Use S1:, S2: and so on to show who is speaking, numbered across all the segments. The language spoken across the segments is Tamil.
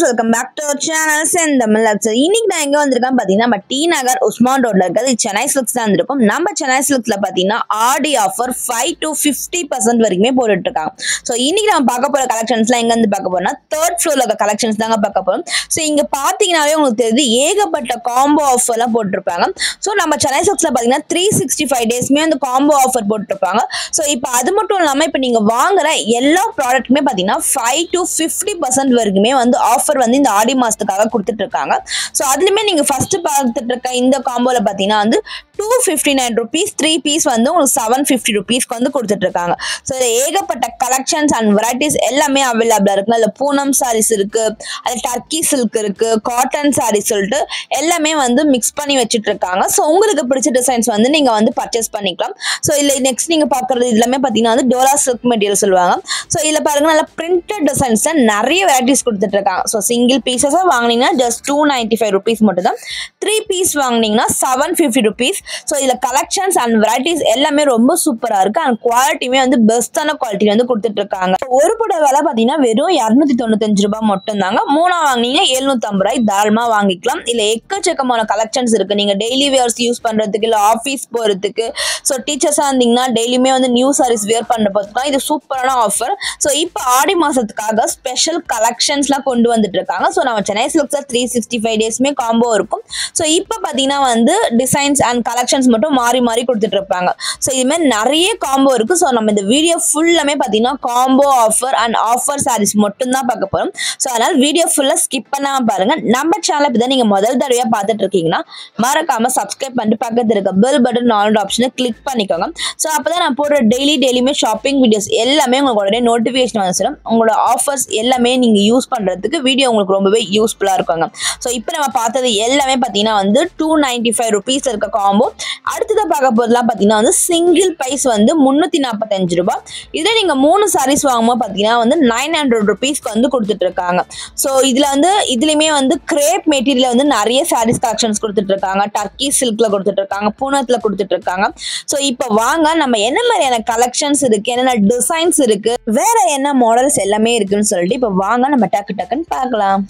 S1: welcome back to our channel Sendamil. இன்னைக்கு நான் எங்க வந்திருக்கேன் பாத்தீங்கன்னா நம்ம டி நகர் உஸ்மான் ரோட்ல இருக்கிறது சென்னை சில்க்ஸ் தான் வந்திருக்கோம். நம்ம சென்னை சில்க்ஸ்ல பாத்தீங்கன்னா ஆடி ஆஃபர் 5 to 50% வரைக்குமே போட்டுட்டு இருக்காங்க. சோ இன்னைக்கு நம்ம பார்க்க போற கலெக்ஷன்ஸ்லாம் எங்க இருந்து பார்க்க போறோம்னா தேர்ட் ஃப்ளோர்ல இருக்க கலெக்ஷன்ஸ் தாங்க பார்க்க போறோம். சோ இங்க பாத்தீங்கன்னாவே உங்களுக்கு தெரியுது ஏகப்பட்ட காம்போ ஆஃபர்லாம் போட்டுருப்பாங்க. சோ நம்ம சென்னை சில்க்ஸ்ல பாத்தீங்கன்னா 365 டேஸ்மே அந்த காம்போ ஆஃபர் போட்டுருப்பாங்க. சோ இப்போ அது மட்டும் இல்லாம இப்போ நீங்க வாங்குற எல்லா ப்ராடக்ட்டுமே பாத்தீங்கன்னா 5 to 50% வரைக்குமே வந்து ஆஃபர் வந்து இந்த ஆடி மாசத்துக்காக கொடுத்துட்டு இருக்காங்க. சோ அதுலயுமே நீங்க ஃபர்ஸ்ட் பார்த்துட்டு இருக்க இந்த காம்போல பாத்தீங்கன்னா வந்து 259 rupees 3 பீஸ் வந்து உங்களுக்கு 750 rupeesக்கு வந்து கொடுத்துட்டு இருக்காங்க. சோ ஏகப்பட்ட கலெக்ஷன்ஸ் அண்ட் வெரைட்டிஸ் எல்லாமே அவைலபிளா இருக்கு. அதுல பூனம் சாரீஸ் இருக்கு, அது டர்க்கி சில்க் இருக்கு, காட்டன் சாரீஸ் சொல்லிட்டு எல்லாமே வந்து மிக்ஸ் பண்ணி வச்சுட்டு இருக்காங்க. சோ உங்களுக்கு பிடிச்ச டிசைன்ஸ் வந்து நீங்க வந்து பர்ச்சேஸ் பண்ணிக்கலாம். சோ இல்ல நெக்ஸ்ட் நீங்க பாக்குறது எல்லாமே பாத்தீங்கன்னா வந்து டோலா சில்க் மெட்டீரியல் சொல்லுவாங்க. சோ இதுல பாருங்க நல்ல பிரிண்டட் டிசைன்ஸ் நிறைய வெரைட்டிஸ் கொடுத்துட்டு இருக்காங்க. ஸோ சிங்கிள் பீசஸா வாங்கினீங்கன்னா ஜஸ்ட் 295 rupees மட்டும் தான். 3 பீஸ் வாங்கினீங்கன்னா 750 rupees. ஸோ இதில் கலெக்ஷன்ஸ் அண்ட் வெரைட்டிஸ் எல்லாமே ரொம்ப சூப்பராக இருக்கு. அண்ட் குவாலிட்டியுமே வந்து பெஸ்டான குவாலிட்டி வந்து கொடுத்துட்டு இருக்காங்க. ஒரு புடவை விலை பார்த்தீங்கன்னா வெறும் 295 ரூபாய் மட்டும் தாங்க. மூணா வாங்கினீங்கன்னா 750 ரூபாய் தாராளமாக வாங்கிக்கலாம். இல்லை எக்கச்சக்கமான கலெக்ஷன்ஸ் இருக்கு. நீங்க டெய்லி வேர்ஸ் யூஸ் பண்றதுக்கு இல்லை ஆஃபீஸ் போறதுக்கு, ஸோ டீச்சர்ஸாக இருந்தீங்கன்னா டெய்லியுமே வந்து நியூ சாரீஸ் வேர் பண்ற போதுதான் இது சூப்பரான ஆஃபர். ஸோ இப்போ ஆடி மாசத்துக்காக ஸ்பெஷல் கலெக்ஷன்ஸ்லாம் கொண்டு வந்துட்டு இருக்காங்க. ஸோ நம்ம சென்னை சில்க்ஸ்ல 365 டேஸ்மே காம்போ இருக்கும். ஸோ இப்போ பார்த்தீங்கன்னா வந்து டிசைன்ஸ் அண்ட் கலெக்ஷன்ஸ் மட்டும் மாறி மாறி கொடுத்துட்டு இருப்பாங்க. ஸோ இது மாதிரி நிறைய காம்போ இருக்கு. ஸோ நம்ம இந்த வீடியோ ஃபுல்லாமே பார்த்தீங்கன்னா combo offer and offer saris மட்டும் தான் பார்க்க போறோம். ஸோ அதனால வீடியோ ஃபுல்லாக ஸ்கிப் பண்ணாம பாருங்க. நம்ம சேனல் இப்போ தான் நீங்க முதல் தடவையா பார்த்துட்டு இருக்கீங்கன்னா மறக்காம சப்ஸ்கிரைப் பண்ணிட்டு பக்கத்தில் இருக்க பெல் பட்டன் ஆல் ஆப்ஷனை கிளிக் பண்ணிக்கோங்க. ஸோ அப்பதான் நான் போடுற டெய்லியுமே ஷாப்பிங் வீடியோஸ் எல்லாமே உங்களுக்கு உடனே நோட்டிஃபிகேஷன் வந்துடும். உங்களோட ஆஃபர்ஸ் எல்லாமே நீங்க யூஸ் பண்றதுக்கு வீடியோ உங்களுக்கு ரொம்பவே யூஸ்ஃபுல்லா இருக்குங்க. ஸோ இப்போ நம்ம பார்த்தது எல்லாமே பார்த்தீங்கன்னா வந்து 295 rupees இருக்க காம்போ. அடுத்ததான் பார்க்க போதெல்லாம் பார்த்தீங்கன்னா வந்து சிங்கிள் பிரைஸ் வந்து 345 ரூபாய். இதே நீங்க 3 சாரீஸ் வாங்கும்போது பார்த்தீங்கன்னா வந்து 900 rupeesக்கு வந்து கொடுத்துட்டு இருக்காங்க. ஸோ இதுல வந்து இதுலயுமே வந்து கிரேப் மெட்டீரியல் வந்து நிறைய சாரீஸ் கலெக்ஷன்ஸ் கொடுத்துட்டு இருக்காங்க. டர்க்கி சில்க்ல கொடுத்துட்டு இருக்காங்க, பூனத்துல கொடுத்துட்டு இருக்காங்க. ஸோ இப்போ வாங்க நம்ம என்ன மாதிரியான கலெக்ஷன்ஸ் இருக்கு, என்னென்ன டிசைன்ஸ் இருக்கு, வேற என்ன மாடல்ஸ் எல்லாமே இருக்குன்னு சொல்லிட்டு இப்போ வாங்க நம்ம டக்குன்னு பார்க்கலாம்.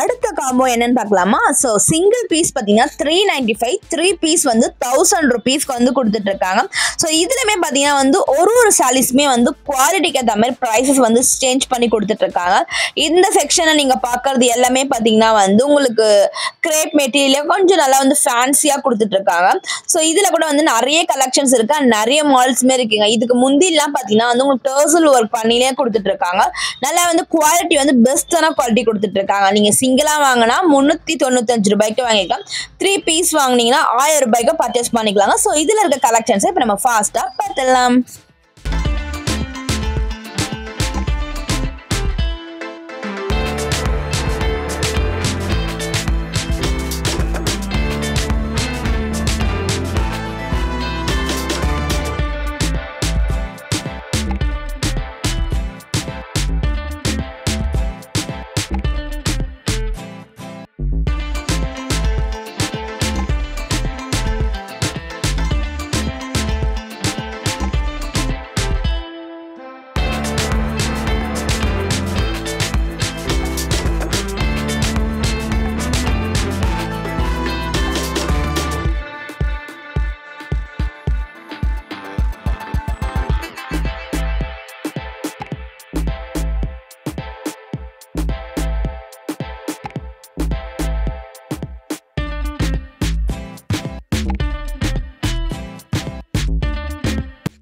S1: அடுத்த காம்போ என்னன்னு பார்க்கலாமா? ஸோ சிங்கிள் பீஸ் பார்த்தீங்கன்னா 395, 3 பீஸ் வந்து 1000 rupeesக்கு வந்து கொடுத்துட்டு இருக்காங்க. ஸோ இதுலயுமே பார்த்தீங்கன்னா வந்து ஒரு சாரீஸ்மே வந்து குவாலிட்டிக்கு ஏற்ற மாதிரி ப்ரைஸஸ் வந்து சேஞ்ச் பண்ணி கொடுத்துட்டு இருக்காங்க. இந்த செக்ஷனை நீங்க பார்க்கறது எல்லாமே பார்த்தீங்கன்னா வந்து உங்களுக்கு கிரேப் மெட்டீரியல் கொஞ்சம் நல்லா வந்து ஃபேன்சியா கொடுத்துட்டு இருக்காங்க. ஸோ இதுல கூட வந்து நிறைய கலெக்ஷன்ஸ் இருக்கு, நிறைய மாடல்ஸ்மே இருக்குங்க. இதுக்கு முந்திலாம் பார்த்தீங்கன்னா வந்து உங்களுக்கு டர்சல் ஒர்க் பண்ணிலே கொடுத்துட்டு இருக்காங்க. நல்லா வந்து குவாலிட்டி வந்து பெஸ்டான குவாலிட்டி கொடுத்துட்டு இருக்காங்க. நீங்க சிங்கிளா வாங்கினா 395 ரூபாய்க்கு வாங்கிக்கலாம். 3 பீஸ் வாங்கினீங்கன்னா 1000 ரூபாய்க்கு பர்ச்சேஸ் பண்ணிக்கலாங்க. ஸோ இதுல இருக்க கலெக்ஷன்ஸை இப்போ நம்ம ஃபாஸ்டா பார்த்துடலாம்.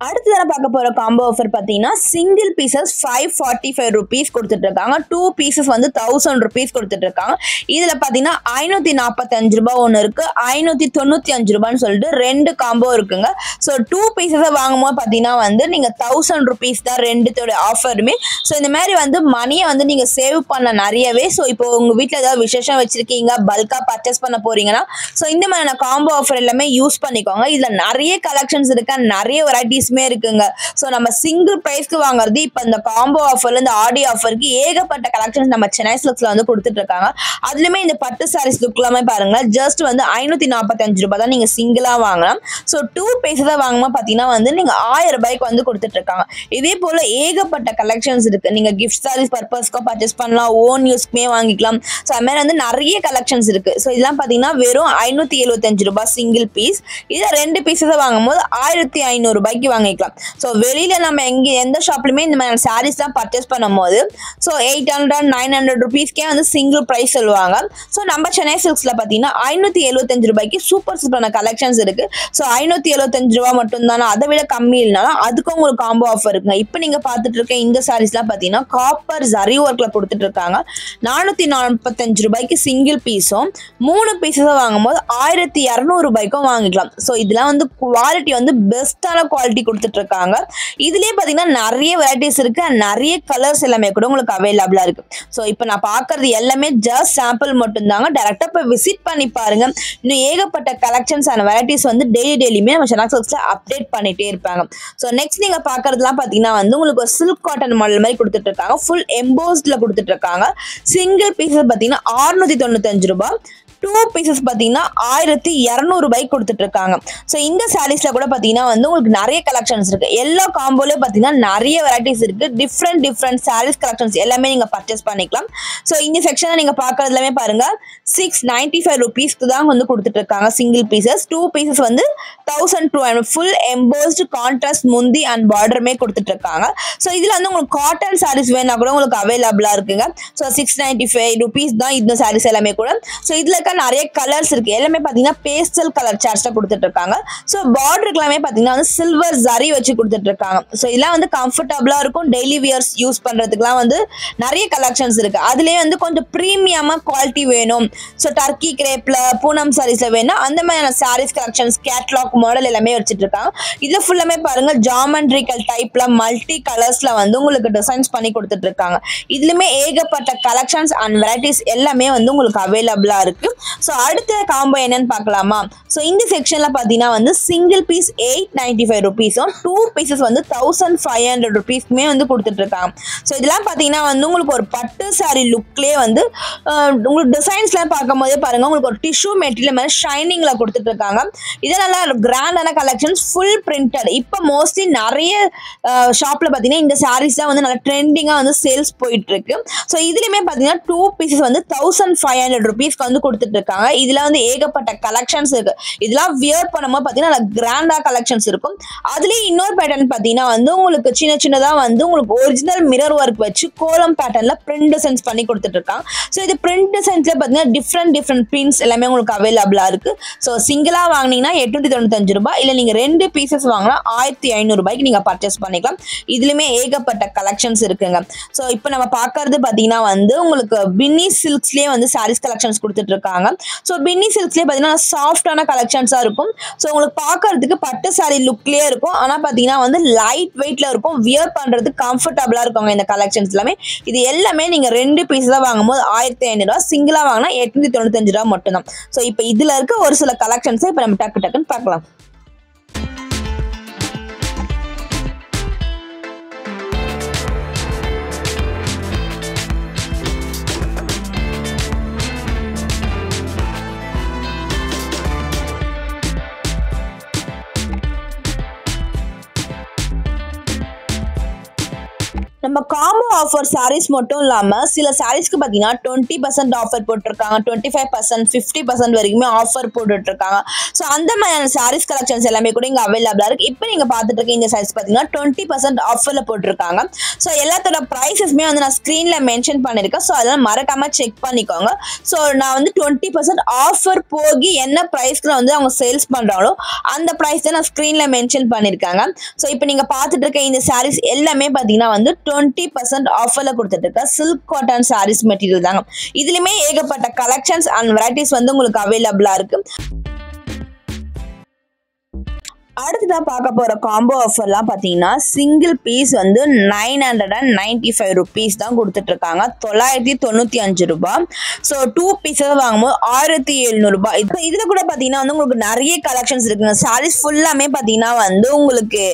S1: அடுத்ததாக பார்க்க போகிற காம்போ ஆஃபர் பார்த்தீங்கன்னா சிங்கிள் பீசஸ் 545 rupees கொடுத்துட்டு இருக்காங்க. 2 pieces வந்து 1000 rupees கொடுத்துட்டு இருக்காங்க. இதில் பார்த்தீங்கன்னா 545 ரூபாய் ஒன்று இருக்கு, 595 ரூபான்னு சொல்லிட்டு 2 காம்போ இருக்குங்க. ஸோ 2 pieces வாங்கும்போது பார்த்தீங்கன்னா வந்து நீங்கள் 1000 rupees தான் ரெண்டுத்தோட ஆஃபருமே. ஸோ இந்த மாதிரி வந்து மணியை வந்து நீங்கள் சேவ் பண்ண நிறையவே. ஸோ இப்போ உங்கள் வீட்டில் ஏதாவது விசேஷம் வச்சிருக்கீங்க, பல்காக பர்ச்சேஸ் பண்ண போறீங்கன்னா ஸோ இந்த மாதிரியான காம்போ ஆஃபர் எல்லாமே யூஸ் பண்ணிக்கோங்க. இதில் நிறைய கலெக்ஷன்ஸ் இருக்கு, நிறைய வெரைட்டிஸ் இருக்குங்க. சோ நம்ம சிங்கிள் பிரைஸ்க்கு வாங்குறது இப்ப இந்த காம்போ ஆஃபர்ல இந்த ஆடி ஆஃபருக்கு ஏகப்பட்ட கலெக்ஷன்ஸ் நம்ம சென்னை சில்க்ஸ்ல வந்து கொடுத்துட்டு இருக்காங்க. அதுலயுமே இந்த பட்டு சாரீஸ் லுக்லாமே பாருங்க, ஜஸ்ட் வந்து 545 ரூபாய் தான் நீங்க சிங்கிளா வாங்கலாம். சோ 2 pieces வாங்கும்போது பாத்தீங்கன்னா வந்து நீங்க 1000 ரூபாய்க்கு வந்து கொடுத்துட்டு இருக்காங்க. இதே போல ஏகப்பட்ட கலெக்ஷன்ஸ் இருக்கு. நீங்க கிஃப்ட் சாரீஸ் பர்பஸ்க்கு பர்ச்சேஸ் பண்ணலாம், ஓன் யூஸ்க்குமே வாங்கிக்கலாம். சோ அது மாதிரி வந்து நிறைய கலெக்ஷன்ஸ் இருக்கு. சோ இதெல்லாம் பாத்தீங்கன்னா வெறும் 575 ரூபாய் சிங்கிள் பீஸ். இதை 2 pieces வாங்கும்போது 1500 ரூபாய்க்கு வாங்கிக்கலாம். ஸோ வெளியில நம்ம எந்த ஷாப்லயுமே இந்த மாதிரி சாரீஸ்லாம் பர்ச்சேஸ் பண்ணும்போது ஸோ 800-900 rupeesக்கே வந்து சிங்கிள் ப்ரைஸ் சொல்லுவாங்க. ஸோ நம்ம சென்னை சில்க்ஸ்ல பார்த்தீங்கன்னா 575 ரூபாய்க்கு சூப்பரான கலெக்ஷன்ஸ் இருக்கு. ஸோ 575 ரூபாய் மட்டும் தானே, அதை விட கம்மி இல்லைனாலும் அதுக்கும் உங்களுக்கு காம்போ ஆஃபர் இருக்குங்க. இப்போ நீங்க பார்த்துட்டு இருக்க இந்த சாரீஸ்லாம் பார்த்தீங்கன்னா காப்பர் ஜரி ஒர்க்ல கொடுத்துட்டு இருக்காங்க. 445 ரூபாய்க்கு சிங்கிள் பீஸும் 3 pieces வாங்கும்போது 1200 ரூபாய்க்கும் வாங்கிக்கலாம். ஸோ இதெல்லாம் வந்து குவாலிட்டி வந்து பெஸ்டான குவாலிட்டி கொடுத்துட்டு இருக்காங்க. இதுலயே பாத்தீங்கன்னா நிறைய வெரைட்டிஸ் இருக்கு, நிறைய கலர்ஸ் எல்லாமே கூட உங்களுக்கு அவைலபிளா இருக்கு. சோ இப்போ நான் பாக்குறது எல்லாமே ஜஸ்ட் சாம்பிள் மட்டும் தாங்க. டைரக்டா போய் விசிட் பண்ணி பாருங்க. இன்னும் ஏகப்பட்ட கலெக்ஷன்ஸ் அண்ட் வெரைட்டிஸ் வந்து டெய்லியுமே நம்ம சென்னை சில்க்ஸ்ல அப்டேட் பண்ணிட்டே இருப்பாங்க. சோ நெக்ஸ்ட் நீங்க பாக்குறதுலாம் பாத்தீங்கன்னா வந்து உங்களுக்கு ஒரு சில்க் காட்டன் மாடல் மாதிரி கொடுத்துட்டு இருக்காங்க. ஃபுல் எம்போஸ்ட்ல கொடுத்துட்டு இருக்காங்க. சிங்கிள் பீசஸ் பாத்தீங்கன்னா 695 ரூபாய், 2 pieces பாத்தீங்கன்னா 1200 ரூபாய்க்கு கொடுத்துட்டு இருக்காங்க. ஸோ இந்த சாரீஸ்ல கூட பாத்தீங்கன்னா வந்து உங்களுக்கு நிறைய கலெக்ஷன்ஸ் இருக்கு. எல்லா காம்போலயும் பாத்தீங்கன்னா நிறைய வெரைட்டிஸ் இருக்கு. டிஃப்ரெண்ட் சாரீஸ் கலெக்ஷன்ஸ் எல்லாமே நீங்க பர்ச்சேஸ் பண்ணிக்கலாம். ஸோ இந்த செக்ஷனை நீங்க பாக்குறது எல்லாமே பாருங்க 695 rupeesக்கு தான் வந்து கொடுத்துட்டு இருக்காங்க சிங்கிள் பீசஸ். 2 pieces வந்து 1200. ஃபுல் எம்போஸ்டு கான்ட்ராஸ்ட் முந்தி அண்ட் பார்டருமே கொடுத்துட்டு இருக்காங்க. ஸோ இதுல வந்து உங்களுக்கு காட்டன் சாரீஸ் வேணா கூட உங்களுக்கு அவைலபிளா இருக்குங்க. ஸோ 695 rupees தான் இந்த சாரீஸ் எல்லாமே கூட. ஸோ இதுல நிறைய கலர்ஸ் இருக்கு. எல்லாமே பாத்தீங்கன்னா பேஸ்டல் கலர் சார்ட்ஸ்ல கொடுத்துட்டு இருக்காங்க. சோ பார்டருக்கு எல்லாமே பாத்தீங்கன்னா வந்து சில்வர் ஜரி வச்சு கொடுத்துட்டு இருக்காங்க. சோ இதெல்லாம் வந்து கம்ஃபர்டபுளா இருக்கும். டெய்லி வியர்ஸ் யூஸ் பண்றதுக்குலாம் வந்து நிறைய கலெக்ஷன்ஸ் இருக்கு. அதுலயே வந்து கொஞ்சம் பிரீமியமா குவாலிட்டி வேணும், சோ டர்க்கி கிரேப்ல பூனம் சாரீஸ்ல வேணும், அந்த மாதிரியான சாரீஸ் கலெக்ஷன்ஸ் கேட்லாக் மாடல் எல்லாமே வச்சுட்டு இருக்காங்க. இதுல ஃபுல்லாமே பாருங்க ஜாமெட்ரிக்கல் டைப்ல மல்டி கலர்ஸ்ல வந்து உங்களுக்கு டிசைன்ஸ் பண்ணி கொடுத்துட்டு இருக்காங்க. இதுலயுமே ஏகப்பட்ட கலெக்ஷன்ஸ் அண்ட் வெரைட்டிஸ் எல்லாமே வந்து உங்களுக்கு அவைலபிளா இருக்கு. ஸோ அடுத்த காம்போ என்னன்னு பார்க்கலாமா? ஸோ இந்த செக்ஷன்ல பார்த்தீங்கன்னா வந்து சிங்கிள் பீஸ் 895 rupeesம் 2 pieces வந்து 1500 rupeesக்குமே வந்து கொடுத்துட்டு இருக்காங்க. ஸோ இதெல்லாம் பார்த்தீங்கன்னா வந்து உங்களுக்கு ஒரு பட்டு சாரி லுக்லேயே வந்து உங்களுக்கு டிசைன்ஸ்லாம் பார்க்கும் போதே பாருங்க உங்களுக்கு ஒரு டிஷ்யூ மெட்டீரியல் மாதிரி ஷைனிங்ல கொடுத்துட்டு இருக்காங்க. இதெல்லாம் கிராண்டான கலெக்ஷன்ஸ், ஃபுல் பிரிண்டட். இப்போ மோஸ்ட்லி நிறைய ஷாப்ல பார்த்தீங்கன்னா இந்த சாரீஸ் தான் வந்து நல்லா ட்ரெண்டிங்காக வந்து சேல்ஸ் போயிட்டு இருக்கு. ஸோ இதுலயுமே பார்த்தீங்கன்னா 2 pieces வந்து 1500 rupeesக்கு வந்து கொடுத்துட்டு இருக்காங்க. இதுல வந்து ஏகப்பட்ட கலெக்ஷன்ஸ் இருக்கு. இதெல்லாம் வியர் பண்ணும்போது பாத்தீங்கன்னா கிராண்டா கலெக்ஷன்ஸ் இருக்கும். அதுலயே இன்னொரு பேட்டர்ன் பாத்தீங்கன்னா வந்து உங்களுக்கு சின்னதா வந்து உங்களுக்கு ஒரிஜினல் மிரர் ஒர்க் வச்சு கோலம் பேட்டர்ன்ல பிரிண்ட் டிசைன்ஸ் பண்ணி கொடுத்துட்டு இருக்காங்க. ஸோ இது பிரிண்ட் டிசைன்ஸ்ல பாத்தீங்கன்னா டிஃப்ரெண்ட் பிரிண்ட்ஸ் எல்லாமே உங்களுக்கு அவைலபிளா இருக்கு. ஸோ சிங்கிளா வாங்கினீங்கன்னா 895 ரூபாய், இல்ல நீங்க 2 pieces வாங்கினா 1500 ரூபாய்க்கு நீங்க பர்ச்சேஸ் பண்ணிக்கலாம். இதுலயுமே ஏகப்பட்ட கலெக்ஷன்ஸ் இருக்குங்க. ஸோ இப்போ நம்ம பாக்குறது பாத்தீங்கன்னா வந்து உங்களுக்கு பின்னி சில்க்ஸ்லயே வந்து சாரீஸ் கலெக்ஷன்ஸ் கொடுத்துட்டு இருக்காங்க. ஸோ பின்னி சில்க்ஸ்லேயே பார்த்தீங்கன்னா சாஃப்டான கலெக்ஷன்ஸாக இருக்கும். ஸோ உங்களுக்கு பார்க்கறதுக்கு பட்டு சாரி லுக்லேயே இருக்கும். ஆனால் பார்த்தீங்கன்னா வந்து லைட் வெயிட்ல இருக்கும். வியர் பண்ணுறதுக்கு கம்ஃபர்டபுளாக இருக்குங்க இந்த கலெக்ஷன்ஸ் எல்லாமே. இது எல்லாமே நீங்கள் 2 pieces வாங்கும்போது 1500 ரூபா, சிங்கிளாக வாங்கினா 895 ரூபா மட்டும்தான். ஸோ இப்போ இதில் இருக்க ஒரு சில கலெக்ஷன்ஸை இப்போ நம்ம டக்குன்னு பார்க்கலாம். நம்ம நம்ம காம்போ ஆஃபர் சாரீஸ் மட்டும் இல்லாமல் சில சாரீஸ்க்கு பார்த்தீங்கன்னா 20% ஆஃபர் போட்டிருக்காங்க, 25%, 50% வரைக்குமே ஆஃபர் போட்டுட்ருக்காங்க. ஸோ அந்த மாதிரியான சாரீஸ் கலெக்ஷன்ஸ் எல்லாமே கூட இங்கே அவைலபிளாக இருக்குது. இப்போ நீங்கள் பார்த்துட்டு இருக்க இந்த சாரீஸ் பார்த்தீங்கன்னா 20% ஆஃபரில் போட்டிருக்காங்க. ஸோ எல்லாத்தோட ப்ரைஸஸ்மே வந்து நான் ஸ்க்ரீனில் மென்ஷன் பண்ணியிருக்கேன். ஸோ அதெல்லாம் மறக்காமல் செக் பண்ணிக்கோங்க. ஸோ நான் வந்து 20% ஆஃபர் போகி என்ன ப்ரைஸ்க்கு வந்து அவங்க சேல்ஸ் பண்ணுறாங்களோ அந்த ப்ரைஸ் தான் நான் ஸ்க்ரீனில் மென்ஷன் பண்ணியிருக்காங்க. ஸோ இப்போ நீங்கள் பார்த்துட்டு இருக்க இந்த சாரீஸ் எல்லாமே பார்த்தீங்கன்னா வந்து 20% ஆஃபரில் கொடுத்துட்டு இருக்க சில்க் காட்டன் சாரீஸ் மெட்டீரியல் தாங்க. இதுலையுமே ஏகப்பட்ட கலெக்ஷன்ஸ் அண்ட் வெரைட்டிஸ் வந்து உங்களுக்கு அவைலபிளாக இருக்கு. அடுத்ததான் பார்க்க போகிற காம்போ ஆஃபர்லாம் பார்த்தீங்கன்னா சிங்கிள் பீஸ் வந்து 995 rupees தான் கொடுத்துட்ருக்காங்க, 995 ரூபாய். ஸோ 2 பீஸஸ் வாங்கும்போது 1700 ரூபாய். இப்போ இதில் கூட பார்த்தீங்கன்னா வந்து உங்களுக்கு நிறைய கலெக்ஷன்ஸ் இருக்குங்க. சாரீஸ் ஃபுல்லாமே பார்த்தீங்கன்னா வந்து உங்களுக்கு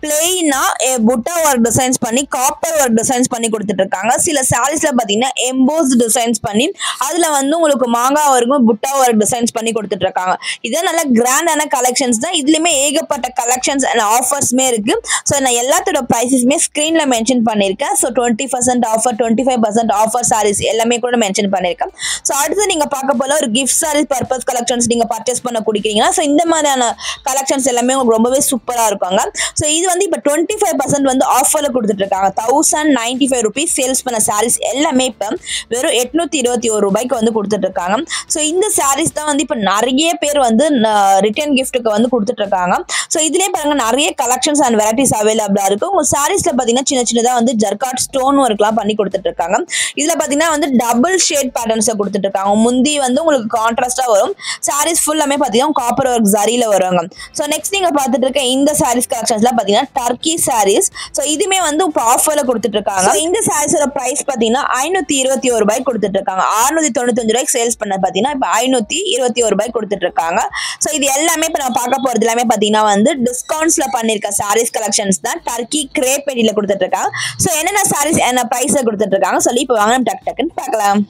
S1: பிளெயினாக புட்டா ஒர்க் டிசைன்ஸ் பண்ணி காப்பர் ஒர்க் டிசைன்ஸ் பண்ணி கொடுத்துட்ருக்காங்க. சில சாரீஸில் பார்த்தீங்கன்னா எம்போஸ் டிசைன்ஸ் பண்ணி அதில் வந்து உங்களுக்கு மாங்காய் ஒர்க்கும் புட்டா ஒர்க் டிசைன்ஸ் பண்ணி கொடுத்துட்ருக்காங்க. இதே நல்ல கிராண்டான கலெக்ஷன்ஸ் தான். இதுலேயுமே ஏகப்பட்ட கலெக்ஷன்ஸ் அண்ட் ஆஃபர்ஸ்மே இருக்கு. ஸோ நான் எல்லாத்தோட ப்ரைஸஸ்மே ஸ்க்ரீனில் மென்ஷன் பண்ணியிருக்கேன். ஸோ 20% ஆஃபர், 25% ஆஃபர் சாரீஸ் எல்லாமே கூட மென்ஷன் பண்ணியிருக்கேன். ஸோ அடுத்து நீங்கள் பார்க்க போல ஒரு கிஃப்ட் சாரீஸ் பர்பஸ் கலெக்ஷன்ஸ் நீங்கள் பர்ச்சேஸ் பண்ண குடிக்கிறீங்கன்னா ஸோ இந்த மாதிரியான கலெக்ஷன்ஸ் எல்லாமே உங்களுக்கு ரொம்பவே சூப்பராக இருக்குங்க. ஸோ இது வந்து இப்போ 25% வந்து ஆஃபரில் கொடுத்துட்டு இருக்காங்க. 1095 rupees சேல்ஸ் பண்ண சாரீஸ் எல்லாமே இப்போ வெறும் 821 ரூபாய்க்கு வந்து கொடுத்துட்டு இருக்காங்க. ஸோ இந்த சாரீஸ் தான் வந்து இப்போ நிறைய பேர் வந்து ரிட்டர்ன் கிஃப்ட்டுக்கு வந்து கொடுத்துட்டு இருக்காங்க. ஸோ இதுலேயே பாருங்க நிறைய கலெக்ஷன்ஸ் அண்ட் வெரைட்டிஸ் அவைலபிளாக இருக்கும். உங்கள் சாரீஸில் பார்த்தீங்கன்னா சின்ன சின்னதாக வந்து ஜர்காட் ஸ்டோன் ஒர்க்லாம் பண்ணி கொடுத்துட்டு இருக்காங்க. இதில் பார்த்தீங்கன்னா வந்து டபுள் ஷேட் பேட்டர்ன்ஸை கொடுத்துட்டு இருக்காங்க. முந்தி வந்து உங்களுக்கு கான்ட்ராஸ்டாக வரும். சாரீஸ் ஃபுல்லாமே பார்த்தீங்கன்னா காப்பர் ஒர்க் ஜரியில் வருவாங்க. ஸோ நெக்ஸ்ட் நீங்கள் பார்த்துட்டு இருக்க இந்த சாரீஸ் கலெக்ஷன்ஸ்லாம் பார்த்தீங்கன்னா டர்க்கி சாரீஸ். ஸோ இதுவுமே வந்து இப்போ ஆஃபரில் கொடுத்துட்டு இருக்காங்க. இந்த சாரீஸோட ப்ரைஸ் பார்த்தீங்கன்னா 521 ரூபாய்க்கு கொடுத்துட்டு இருக்காங்க. 695 ரூபாய்க்கு சேல்ஸ் பண்ண பார்த்தீங்கன்னா இப்போ 521 ரூபாய்க்கு கொடுத்துட்டு இருக்காங்க. ஸோ இது எல்லாமே இப்போ நான் பார்க்க போகிறது எல்லாமே பார்த்தீங்கன்னா வந்து டிஸ்கவுண்ட்ஸ்ல பண்ணிருக்க சாரீஸ் கலெக்ஷன்ஸ் தான் டர்க்கி கிரேப் பெட்டில கொடுத்துட்டு இருக்காங்க. ஸோ என்னென்ன சாரீஸ் என்ன பிரைஸ்ல கொடுத்துட்டு இருக்காங்க சொல்லி இப்போ வாங்க டக் டக்குன்னு பார்க்கலாம்.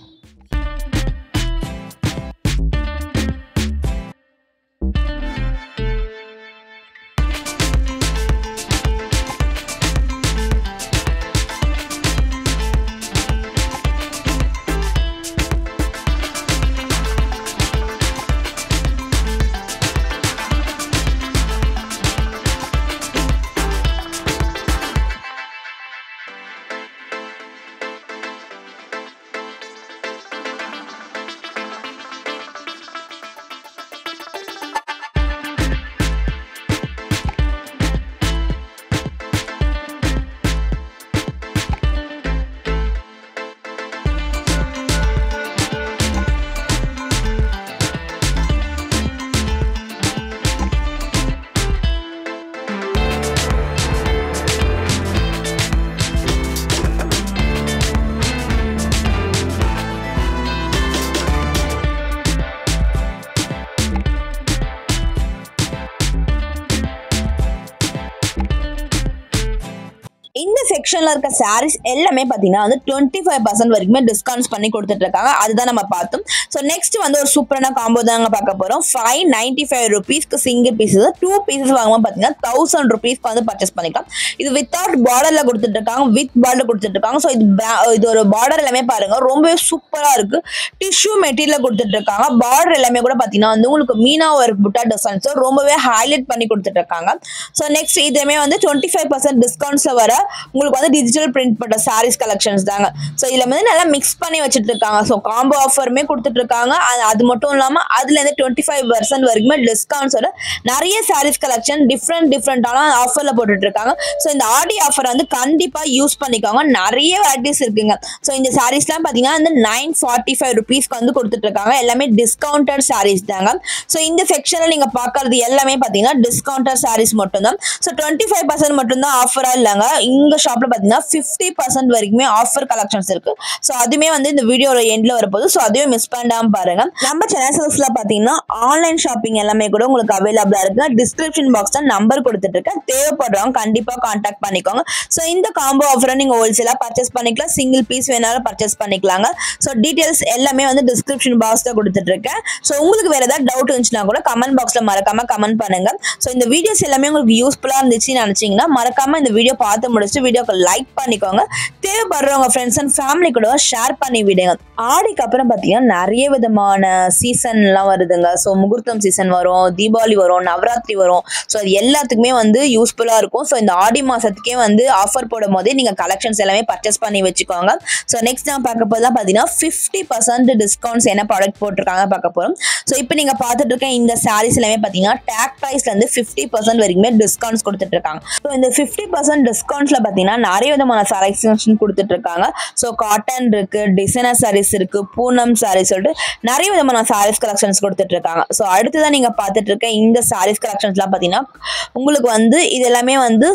S1: இந்த செக்ஷன்ல இருக்க சாரீஸ் எல்லாமே பார்த்தீங்கன்னா வந்து 25% வரைக்குமே டிஸ்கவுண்ட்ஸ் பண்ணி கொடுத்துட்டு இருக்காங்க. அதுதான் நம்ம பார்த்தோம். ஸோ நெக்ஸ்ட் வந்து ஒரு சூப்பரான காம்போ தாங்க பார்க்க போகிறோம். 595 rupeesக்கு சிங்கிள் பீஸஸ், 2 பீசஸ் வாங்கும்போது பார்த்தீங்கன்னா 1000 rupeesக்கு வந்து பர்ச்சேஸ் பண்ணிக்கலாம். இது வித்தவுட் பார்டரில் கொடுத்துட்டு இருக்காங்க, வித் பார்டர் கொடுத்துட்டு இருக்காங்க. ஸோ இது ஒரு பார்டர் எல்லாமே பாருங்க ரொம்பவே சூப்பராக இருக்கு. டிஷ்யூ மெட்டீரியல் கொடுத்துட்டு இருக்காங்க. பார்டர் எல்லாமே கூட பார்த்தீங்கன்னா வந்து உங்களுக்கு மீனா ஒர்க் புட்டா டிசைன்ஸ் ரொம்பவே ஹைலைட் பண்ணி கொடுத்துட்டு இருக்காங்க. ஸோ நெக்ஸ்ட் இதுவுமே வந்து 25% டிஸ்கவுண்ட்ஸில் வர உங்களுக்கு வந்து டிஜிட்டல் பிரிண்ட் பண்ண சாரீஸ் கலெக்ஷன்ஸ் தாங்க. ஸோ இதில் வந்து நல்லா மிக்ஸ் பண்ணி வச்சுட்டு இருக்காங்க. ஸோ காம்போ ஆஃபருமே கொடுத்துட்டு இருக்காங்க. அது மட்டும் இல்லாமல் அதுலேருந்து 25% வரைக்குமே டிஸ்கவுண்ட்ஸோட நிறைய சாரீஸ் கலெக்ஷன் டிஃப்ரெண்டான ஆஃபரில் போட்டுட்டு இருக்காங்க. ஸோ இந்த ஆடி ஆஃபர் வந்து கண்டிப்பாக யூஸ் பண்ணிக்கோங்க. நிறைய வெரைட்டிஸ் இருக்குங்க. ஸோ இந்த சாரீஸ்லாம் பார்த்தீங்கன்னா வந்து 945 rupeesக்கு வந்து கொடுத்துட்டு இருக்காங்க. எல்லாமே டிஸ்கவுண்டட் சாரீஸ் தாங்க. ஸோ இந்த செக்ஷனில் நீங்கள் பார்க்கறது எல்லாமே பார்த்தீங்கன்னா டிஸ்கவுண்டட் சாரீஸ் மட்டும்தான். ஸோ 25% மட்டும்தான் ஆஃபராக இல்லைங்க. இங்கே ஷாப்பில் பார்த்தீங்கன்னா 50% வரைக்குமே ஆஃபர் கலெக்ஷன்ஸ் இருக்கு. ஸோ அதுவுமே வந்து இந்த வீடியோட எண்டில் வரப்போகுது. ஸோ அதுவும் மிஸ் பண்ணாமல் பாருங்க. நம்ம சேனல் சில்க்ஸ்ல பார்த்தீங்கன்னா ஆன்லைன் ஷாப்பிங் எல்லாமே கூட உங்களுக்கு அவைலபிளாக இருக்கு. டிஸ்கிரிப்ஷன் பாக்ஸ் தான் நம்பர் கொடுத்துட்டு இருக்கேன். தேவைப்படுறவங்க கண்டிப்பாக கான்டாக்ட் பண்ணிக்கோங்க. ஸோ இந்த காம்போ ஆஃபரை நீங்கள் ஹோல்சேலாக பர்ச்சேஸ் பண்ணிக்கலாம், சிங்கிள் பீஸ் வேணாலும் பர்ச்சேஸ் பண்ணிக்கலாங்க. ஸோ டீட்டெயில்ஸ் எல்லாமே வந்து டிஸ்கிரிப்ஷன் பாக்ஸில் கொடுத்துட்டு இருக்கேன். ஸோ உங்களுக்கு வேறு ஏதாவது டவுட் இருந்துச்சுன்னா கூட கமெண்ட் பாக்ஸில் மறக்காம கமெண்ட் பண்ணுங்க. ஸோ இந்த வீடியோஸ் எல்லாமே உங்களுக்கு யூஸ்ஃபுல்லாக இருந்துச்சுன்னு நினச்சிங்கன்னா மறக்காம இந்த வீடியோ பார்த்து முடிச்சுட்டு வீடியோக்கு லைக் பண்ணிக்கோங்க. தேவைப்படுறவங்க ஃப்ரெண்ட்ஸ் அண்ட் ஃபேமிலி கூட ஷேர் பண்ணி விடுங்க. ஆடிக்கு அப்புறம் பார்த்தீங்கன்னா நிறைய விதமான சீசன்லாம் வருதுங்க. ஸோ முகூர்த்தம் சீசன் வரும், தீபாவளி வரும், நவராத்திரி வரும். ஸோ அது எல்லாத்துக்குமே வந்து யூஸ்ஃபுல்லாக இருக்கும். ஸோ இந்த ஆடி மாதத்துக்கே வந்து ஆஃபர் போடும் போதே நீங்கள் கலெக்ஷன்ஸ் எல்லாமே பர்ச்சேஸ் பண்ணி வச்சுக்கோங்க. ஸோ நெக்ஸ்ட் நான் பார்க்க போதெல்லாம் பார்த்தீங்கன்னா 50% டிஸ்கவுண்ட்ஸ் என்ன ப்ராடக்ட் போட்டிருக்காங்க பார்க்க போகிறோம். ஸோ இப்போ நீங்கள் பார்த்துட்டு இருக்க இந்த சாரீஸ் எல்லாமே பார்த்தீங்கன்னா டேக் ப்ரைஸ்லேருந்து 50% வரைக்குமே டிஸ்கவுண்ட்ஸ் கொடுத்துட்டு இருக்காங்க. ஸோ இந்த 50% டிஸ்கவுண்ட்ஸில் பார்த்தீங்கன்னா நிறைய விதமான சாரீஸ் கொடுத்துட்டு இருக்காங்க. ஸோ காட்டன் இருக்கு, டிசைனர் சாரீஸ் இருக்கு, பூனம் சாரீஸ் சொல்லிட்டு நிறைய விதமான சாரீஸ் கலெக்ஷன்ஸ் கொடுத்துட்டு இருக்காங்க. ஸோ அடுத்ததான் நீங்க பார்த்துட்டு இருக்க இந்த சாரீஸ் கலெக்ஷன்ஸ்லாம் பார்த்தீங்கன்னா உங்களுக்கு வந்து இது எல்லாமே வந்து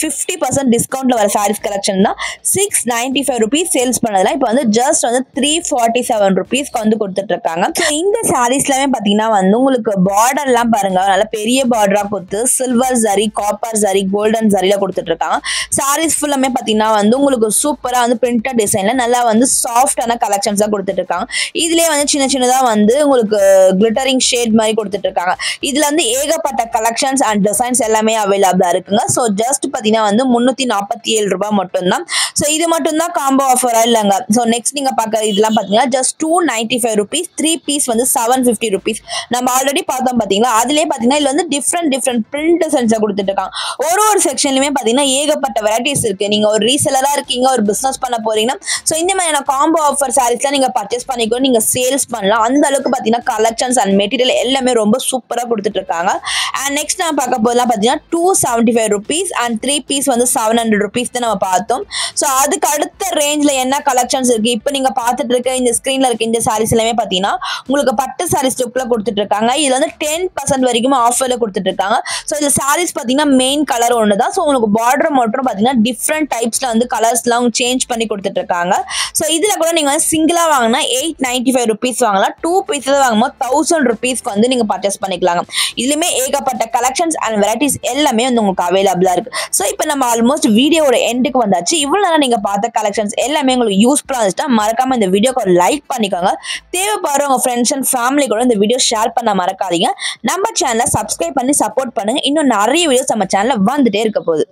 S1: 50% டிஸ்கவுண்ட்ல வர சாரீஸ் கலெக்ஷன் தான். 695 rupees சேல்ஸ் பண்ணதுல இப்போ வந்து ஜஸ்ட் வந்து 347 rupeesக்கு வந்து கொடுத்துட்டு இருக்காங்க. ஸோ இந்த சாரீஸ்லாமே பார்த்தீங்கன்னா வந்து உங்களுக்கு பார்டர்லாம் பாருங்க, நல்ல பெரிய பார்டரா கொடுத்து silver zari, copper zari, golden ஜரியில கொடுத்துட்டு இருக்காங்க. சாரீஸ் ஃபுல்லாமே பார்த்தீங்கன்னா வந்து உங்களுக்கு சூப்பரா வந்து பிரிண்டட் டிசைன்ல நல்லா வந்து சாஃப்டான கலெக்ஷன்ஸா கொடுத்துட்டு இருக்காங்க. இதுலயே வந்து சின்ன சின்னதா வந்து உங்களுக்கு கிளிட்டரிங் ஷேட் மாதிரி கொடுத்துட்டு இருக்காங்க. இதுல வந்து ஏகப்பட்ட கலெக்ஷன்ஸ் அண்ட் டிசைன்ஸ் எல்லாமே அவைலபிளா இருக்குங்க. ஸோ ஜஸ்ட் பார்த்தீங்கன்னா வந்து 347 ரூபாய் மட்டும்தான். ஸோ இது மட்டும்தான் காம்போ ஆஃபரா இல்லைங்க. ஸோ நெக்ஸ்ட் நீங்க பார்க்க இதெல்லாம் பார்த்தீங்கன்னா ஜஸ்ட் 295 rupees, 3 பீஸ் வந்து 750 rupees. நம்ம ஆல்ரெடி பார்த்தோம் பார்த்தீங்களா, அதுலேயே பார்த்தீங்கன்னா இதுல வந்து டிஃப்ரெண்ட் பிரிண்ட் டிசைன்ஸை கொடுத்துட்டு இருக்காங்க. ஒரு செக்ஷன்லையுமே பார்த்தீங்கன்னா ஏகப்பட்ட வெரைட்டிஸ் இருக்கு. நீங்க ஒரு ரீசெலரா இருக்கீங்க, ஒரு பிசினஸ் பண்ண போறீங்கன்னா ஸோ இந்த மாதிரியான காம்போ ஆஃபர் சாரீஸ்லாம் நீங்க பர்ச்சேஸ் பண்ணிக்கோ, நீங்க சேல்ஸ் பண்ணலாம். அந்த அளவுக்கு பார்த்தீங்கன்னா கலெக்ஷன்ஸ் அண்ட் மெட்டீரியல் எல்லாமே ரொம்ப சூப்பரா கொடுத்துட்டு இருக்காங்க. அண்ட் நெக்ஸ்ட் நான் பார்க்க போதெல்லாம் பார்த்தீங்கன்னா 275 rupees அண்ட் 3 பீஸ் வந்து 700 rupees தான் நம்ம பார்த்தோம். ஸோ அதுக்கு அடுத்த ரேஞ்சில் என்ன கலெக்ஷன்ஸ் இருக்கு இப்போ நீங்க பார்த்துட்டு இருக்க இந்த ஸ்கிரீன்ல இருக்க இந்த சாரீஸ் எல்லாமே பார்த்தீங்கன்னா உங்களுக்கு பட்டு சாரீஸ் லுக்ல கொடுத்துட்டு இருக்காங்க. இதுல வந்து 10% வரைக்கும் ஆஃபர்ல கொடுத்துட்டு இருக்காங்க. ஸோ இந்த சாரீஸ் பார்த்தீங்கன்னா மெயின் கலர் ஒன்று தான். ஸோ உங்களுக்கு பார்டர் மட்டும் பார்த்தீங்கன்னா டிஃப்ரெண்ட் டைப்ஸ்ல வந்து கலர்ஸ்லாம் சேஞ்ச் பண்ணி கொடுத்துட்டு இருக்காங்க. ஸோ இதுல கூட நீங்க வந்து சிங்கிளா வாங்கினா 895 rupees வாங்கலாம். 2 பீஸஸ் வாங்கும்போது 1000 rupeesக்கு வந்து நீங்க பர்ச்சேஸ் பண்ணிக்கலாங்க. இதுலயுமே ஏகப்பட்ட கலெக்ஷன்ஸ் அண்ட் வெரைட்டிஸ் எல்லாமே வந்து உங்களுக்கு அவைலபிளா இருக்கு. ஸோ இப்போ நம்ம ஆல்மோஸ்ட் வீடியோட எண்டுக்கு வந்தாச்சு. இவ்வளவு நேரம் நீங்க பார்த்த கலெக்ஷன்ஸ் எல்லாமே உங்களுக்கு யூஸ்ஃபுல்லா இருந்துச்சுன்னா மறக்காம இந்த வீடியோக்கு ஒரு லைக் பண்ணிக்கோங்க. தேவைப்படுற உங்க ஃப்ரெண்ட்ஸ் அண்ட் ஃபேமிலி கூட இந்த வீடியோ ஷேர் பண்ண மறக்காதீங்க. நம்ம சேனலை சப்ஸ்கிரைப் பண்ணி சப்போர்ட் பண்ணுங்க. இன்னும் நிறைய வீடியோஸ் நம்ம சேனல்ல வந்துட்டே இருக்க போகுது.